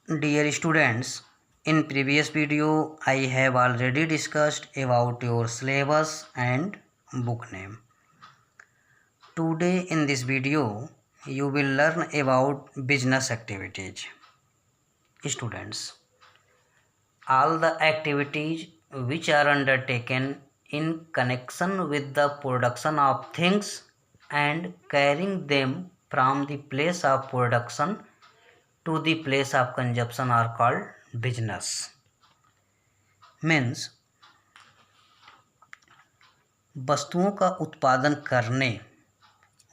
Dear students, in previous video I have already discussed about your syllabus and book name. Today in this video you will learn about business activities. Students, all the activities which are undertaken in connection with the production of things and carrying them from the place of production to the place of consumption are called business. Means वस्तुओं का उत्पादन करने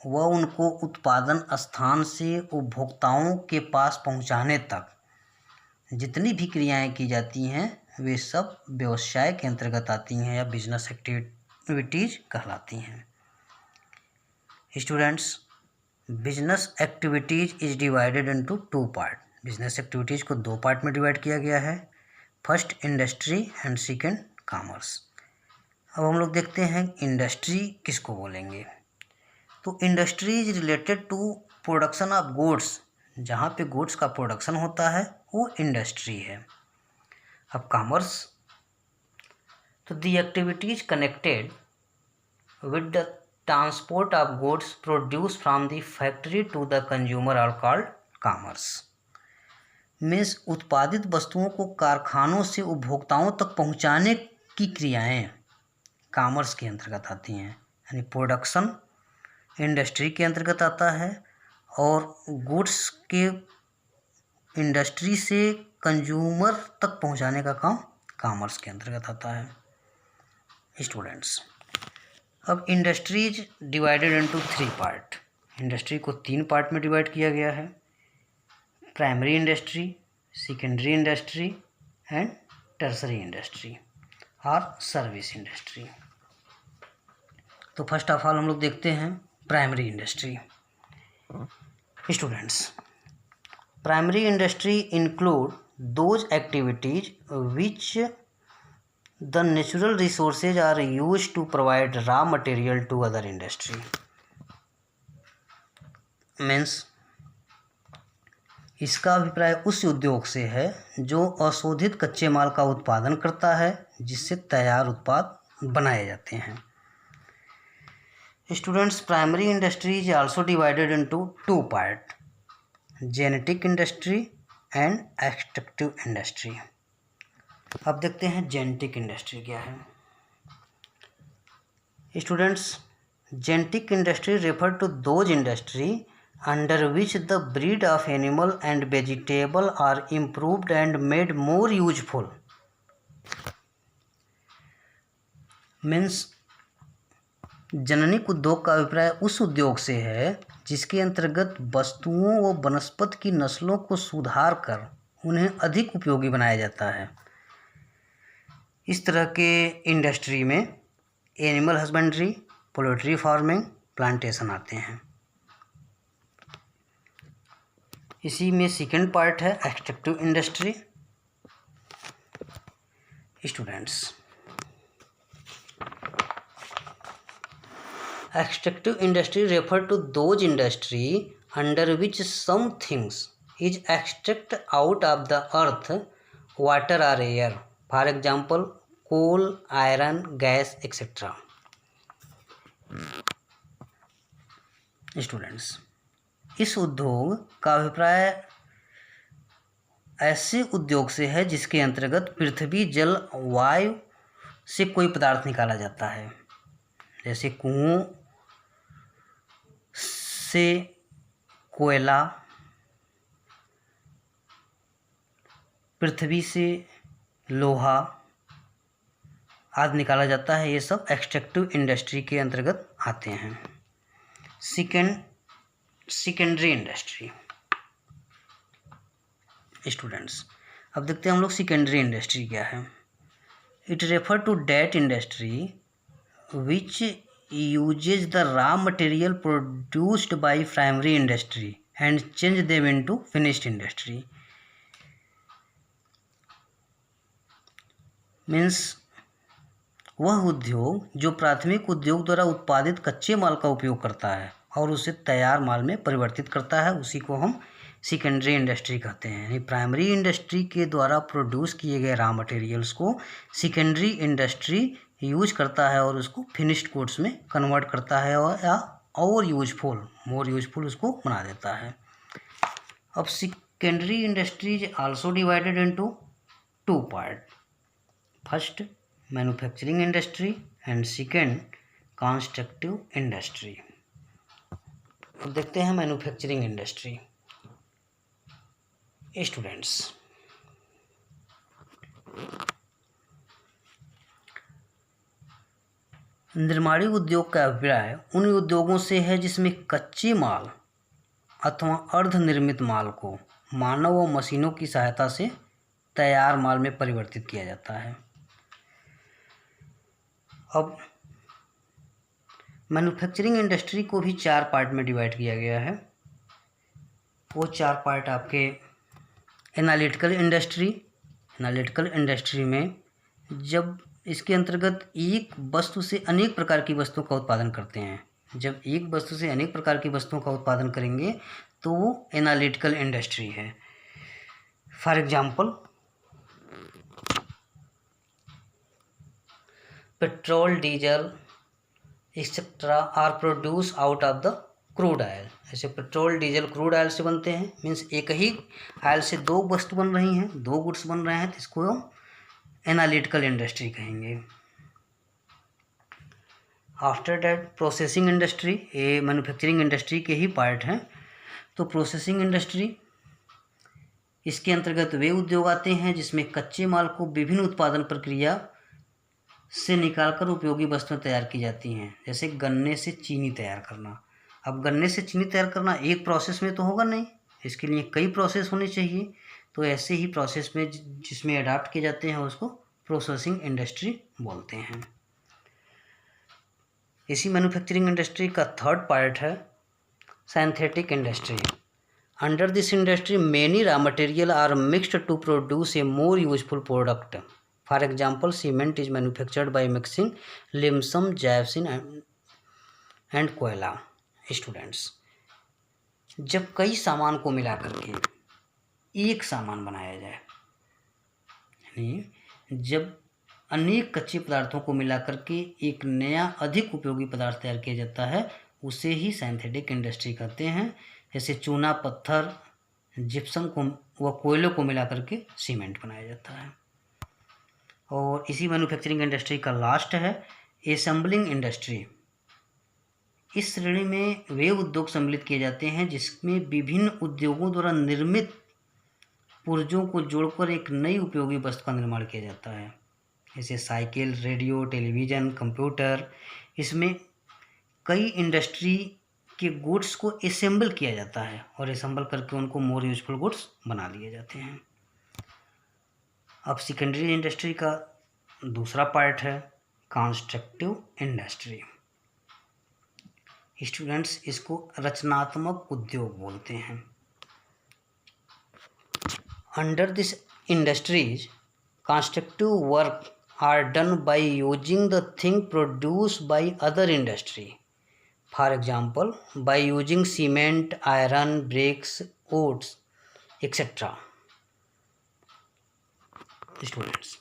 व उनको उत्पादन स्थान से उपभोक्ताओं के पास पहुंचाने तक जितनी भी क्रियाएं की जाती हैं वे सब व्यवसाय के अंतर्गत आती हैं या बिजनेस एक्टिविटीज़ कहलाती हैं। Students, business activities is divided into two part. Business activities को दो पार्ट में डिवाइड किया गया है, first industry and second commerce. अब हम लोग देखते हैं इंडस्ट्री किसको बोलेंगे। तो industry is related to production of goods, जहाँ पे गुड्स का प्रोडक्शन होता है वो इंडस्ट्री है। अब कॉमर्स, तो the activities connected with the transport of goods produce from the factory to the consumer are called commerce. Means उत्पादित वस्तुओं को कारखानों से उपभोक्ताओं तक पहुंचाने की क्रियाएं कॉमर्स के अंतर्गत आती हैं। यानी प्रोडक्शन इंडस्ट्री के अंतर्गत आता है और गुड्स के इंडस्ट्री से कंज्यूमर तक पहुंचाने का काम कॉमर्स के अंतर्गत आता है। स्टूडेंट्स, अब industry is divided into three part. इंडस्ट्री को तीन पार्ट में डिवाइड किया गया है, primary industry, secondary industry and tertiary industry और सर्विस इंडस्ट्री। तो फर्स्ट ऑफ ऑल हम लोग देखते हैं primary industry. Students, primary industry include those activities which the natural resources are used to provide raw material to other industry. Means इसका अभिप्राय उस उद्योग से है जो अशोधित कच्चे माल का उत्पादन करता है जिससे तैयार उत्पाद बनाए जाते हैं। Students, primary industry is also divided into two part, genetic industry and extractive industry. अब देखते हैं जेनेटिक इंडस्ट्री क्या है। Students, genetic industry refer to those industry under which the breed of animal and vegetable are improved and made more useful. Means जननिक उद्योग का अभिप्राय उस उद्योग से है जिसके अंतर्गत वस्तुओं व वनस्पति की नस्लों को सुधार कर उन्हें अधिक उपयोगी बनाया जाता है। इस तरह के इंडस्ट्री में animal husbandry, poultry farming, plantation आते हैं। इसी में सेकेंड पार्ट है extractive industry. Students, extractive industry refer to those industry under which some things is extract out of the earth, water और air, for example coal, iron, gas etcetera. Students, इस उद्योग का अभिप्राय ऐसे उद्योग से है जिसके अंतर्गत पृथ्वी, जल, वायु से कोई पदार्थ निकाला जाता है, जैसे कुओं से कोयला, पृथ्वी से लोहा आदि निकाला जाता है। ये सब एक्सट्रैक्टिव इंडस्ट्री के अंतर्गत आते हैं। Secondary industry. स्टूडेंट्स, अब देखते हैं हम लोग सेकेंडरी इंडस्ट्री क्या है। It refer to that industry which uses the raw material produced by primary industry and change them into finished industry. Means वह उद्योग जो प्राथमिक उद्योग द्वारा उत्पादित कच्चे माल का उपयोग करता है और उसे तैयार माल में परिवर्तित करता है, उसी को हम सेकेंडरी इंडस्ट्री कहते हैं। यानी प्राइमरी इंडस्ट्री के द्वारा प्रोड्यूस किए गए रॉ मटेरियल्स को सेकेंडरी इंडस्ट्री यूज करता है और उसको फिनिश्ड गुड्स में कन्वर्ट करता है और मोर यूजफुल उसको बना देता है। अब secondary industry is also divided into two part, first manufacturing industry and second constructive industry. अब देखते हैं मैन्युफैक्चरिंग इंडस्ट्री। स्टूडेंट्स, निर्माणी उद्योग का अभिप्राय उन उद्योगों से है जिसमें कच्चे माल अथवा अर्धनिर्मित माल को मानव व मशीनों की सहायता से तैयार माल में परिवर्तित किया जाता है। अब मैन्युफैक्चरिंग इंडस्ट्री को भी 4 पार्ट में डिवाइड किया गया है। वो 4 पार्ट आपके एनालिटिकल इंडस्ट्री में जब इसके अंतर्गत एक वस्तु से अनेक प्रकार की वस्तुओं का उत्पादन करते हैं, जब एक वस्तु से अनेक प्रकार की वस्तुओं का उत्पादन करेंगे तो वो एनालिटिकल इंडस्ट्री है। For example, petrol, diesel etcetera are produce out of the crude oil. ऐसे पेट्रोल, डीजल क्रूड ऑयल से बनते हैं, मीन्स एक ही ऑयल से 2 वस्तु बन रही हैं, 2 गुड्स बन रहे हैं, तो इसको हम एनालिटिकल इंडस्ट्री कहेंगे। आफ्टर दैट प्रोसेसिंग इंडस्ट्री, ये मैन्युफैक्चरिंग इंडस्ट्री के ही पार्ट हैं। तो प्रोसेसिंग इंडस्ट्री, इसके अंतर्गत वे उद्योग आते हैं जिसमें कच्चे माल को विभिन्न उत्पादन प्रक्रिया से निकालकर उपयोगी वस्तुएं तैयार की जाती हैं। जैसे गन्ने से चीनी तैयार करना। अब गन्ने से चीनी तैयार करना एक प्रोसेस में तो होगा नहीं, इसके लिए कई प्रोसेस होने चाहिए। तो ऐसे ही प्रोसेस में जिसमें अडाप्ट किए जाते हैं उसको प्रोसेसिंग इंडस्ट्री बोलते हैं। इसी मैन्युफैक्चरिंग इंडस्ट्री का 3rd पार्ट है synthetic industry. Under this industry many raw material are mixed to produce a more useful product. For example, cement is manufactured by mixing limestone, gypsum and कोयला। Students, जब कई सामान को मिला करके एक सामान बनाया जाए, यानी जब अनेक कच्चे पदार्थों को मिला करके एक नया अधिक उपयोगी पदार्थ तैयार किया जाता है, उसे ही सिंथेटिक इंडस्ट्री कहते हैं। जैसे चूना, पत्थर, जिप्सम को व कोयले को मिला करके सीमेंट बनाया जाता है। और इसी मैन्युफैक्चरिंग इंडस्ट्री का लास्ट है असेंबलिंग इंडस्ट्री। इस श्रेणी में वे उद्योग सम्मिलित किए जाते हैं जिसमें विभिन्न उद्योगों द्वारा निर्मित पुर्जों को जोड़कर एक नई उपयोगी वस्तु का निर्माण किया जाता है। जैसे साइकिल, रेडियो, टेलीविज़न, कंप्यूटर। इसमें कई इंडस्ट्री के गुड्स को असेंबल किया जाता है और असेंबल करके उनको मोर यूजफुल गुड्स बना लिए जाते हैं। अब सेकेंडरी इंडस्ट्री का दूसरा पार्ट है कंस्ट्रक्टिव इंडस्ट्री। स्टूडेंट्स, इसको रचनात्मक उद्योग बोलते हैं। Under this industries constructive work are done by using the thing produce by other industry. For example, by using cement, iron, bricks, woods etcetera. Students,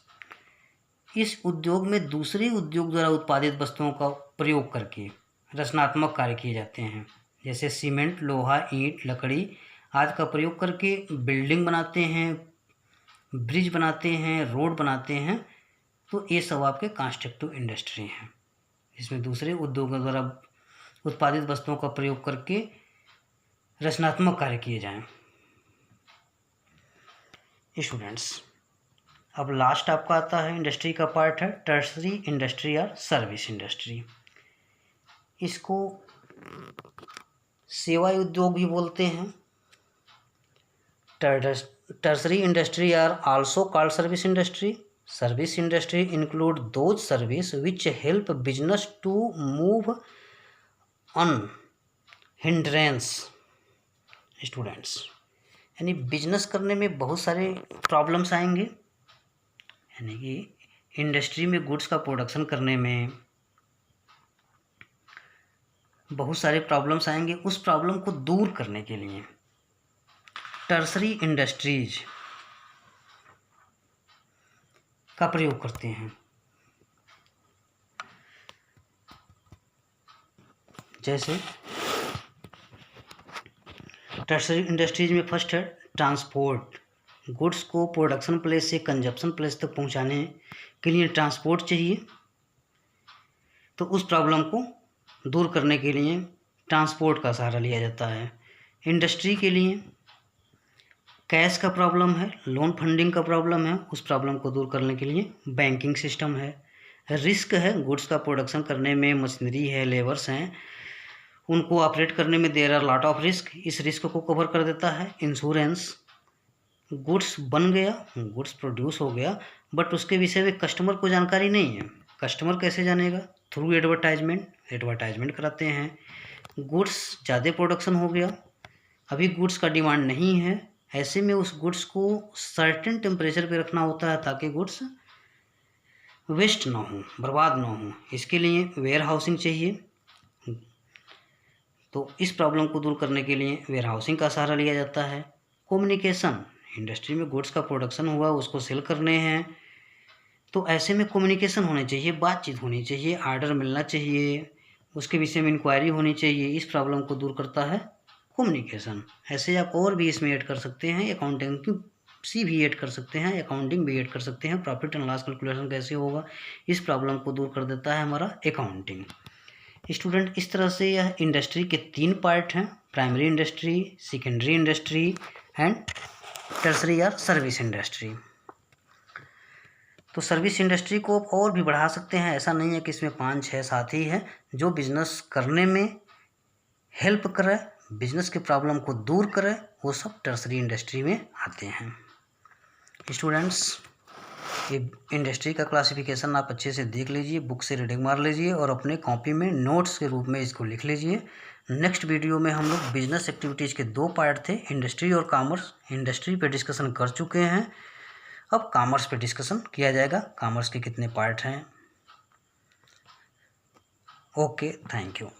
इस उद्योग में दूसरे उद्योग द्वारा उत्पादित वस्तुओं का प्रयोग करके रचनात्मक कार्य किए जाते हैं। जैसे सीमेंट, लोहा, ईंट, लकड़ी आदि का प्रयोग करके बिल्डिंग बनाते हैं, ब्रिज बनाते हैं, रोड बनाते हैं। तो ये सब आपके कंस्ट्रक्टिव इंडस्ट्री हैं, इसमें दूसरे उद्योगों द्वारा उत्पादित वस्तुओं का प्रयोग करके रचनात्मक कार्य किए जाएं। स्टूडेंट्स, अब लास्ट आपका आता है इंडस्ट्री का पार्ट है टर्सरी इंडस्ट्री या सर्विस इंडस्ट्री। इसको सेवा उद्योग भी बोलते हैं। Tertiary industry are also called service industry. Service industry include those service which help business to move on hindrance. Students, यानी बिजनेस करने में बहुत सारे प्रॉब्लम्स आएंगे, यानी कि इंडस्ट्री में गुड्स का प्रोडक्शन करने में बहुत सारे प्रॉब्लम्स आएंगे। उस प्रॉब्लम को दूर करने के लिए टर्सरी इंडस्ट्रीज का प्रयोग करते हैं। जैसे टर्सरी इंडस्ट्रीज में फर्स्ट है ट्रांसपोर्ट। गुड्स को प्रोडक्शन प्लेस से कंजप्शन प्लेस तक पहुंचाने के लिए ट्रांसपोर्ट चाहिए, तो उस प्रॉब्लम को दूर करने के लिए ट्रांसपोर्ट का सहारा लिया जाता है। इंडस्ट्री के लिए कैश का प्रॉब्लम है, लोन फंडिंग का प्रॉब्लम है, उस प्रॉब्लम को दूर करने के लिए बैंकिंग सिस्टम है। रिस्क है, गुड्स का प्रोडक्शन करने में मशीनरी है, लेबर्स हैं, उनको ऑपरेट करने में there are lot of risk, इस रिस्क को कवर कर देता है। इंश्योरेंस, गुड्स बन गया, गुड्स प्रोड्यूस हो गया, बट उसके विषय में कस्टमर को जानकारी नहीं है। कस्टमर कैसे जानेगा? थ्रू एडवर्टाइजमेंट कराते हैं। गुड्स ज़्यादा प्रोडक्शन हो गया, अभी गुड्स का डिमांड नहीं है, ऐसे में उस गुड्स को सर्टेन टेम्परेचर पे रखना होता है ताकि गुड्स वेस्ट ना हो, बर्बाद ना हो। इसके लिए वेयर हाउसिंग चाहिए, तो इस प्रॉब्लम को दूर करने के लिए वेयर हाउसिंग का सहारा लिया जाता है। कम्युनिकेशन, इंडस्ट्री में गुड्स का प्रोडक्शन हुआ, उसको सेल करने हैं, तो ऐसे में कम्युनिकेशन होनी चाहिए, बातचीत होनी चाहिए, आर्डर मिलना चाहिए, उसके विषय में इंक्वायरी होनी चाहिए। इस प्रॉब्लम को दूर करता है कम्युनिकेशन। ऐसे आप और भी इसमें ऐड कर सकते हैं, अकाउंटेंसी भी ऐड कर सकते हैं, अकाउंटिंग भी ऐड कर सकते हैं। प्रॉफिट एंड लॉस कैलकुलेशन कैसे होगा, इस प्रॉब्लम को दूर कर देता है हमारा अकाउंटिंग। स्टूडेंट, इस तरह से यह इंडस्ट्री के 3 पार्ट हैं, primary industry, secondary industry and tertiary या सर्विस इंडस्ट्री। तो सर्विस इंडस्ट्री को और भी बढ़ा सकते हैं, ऐसा नहीं है कि इसमें 5, 6, 7 ही है। जो बिजनेस करने में हेल्प करे, बिजनेस के प्रॉब्लम को दूर करे, वो सब टर्सरी इंडस्ट्री में आते हैं। स्टूडेंट्स, ये इंडस्ट्री का क्लासिफिकेशन आप अच्छे से देख लीजिए, बुक से रीडिंग मार लीजिए और अपने कॉपी में नोट्स के रूप में इसको लिख लीजिए। नेक्स्ट वीडियो में हम लोग बिजनेस एक्टिविटीज़ के 2 पार्ट थे, इंडस्ट्री और कॉमर्स। इंडस्ट्री पे डिस्कशन कर चुके हैं, अब कॉमर्स पे डिस्कशन किया जाएगा, कॉमर्स के कितने पार्ट हैं। Okay, thank you.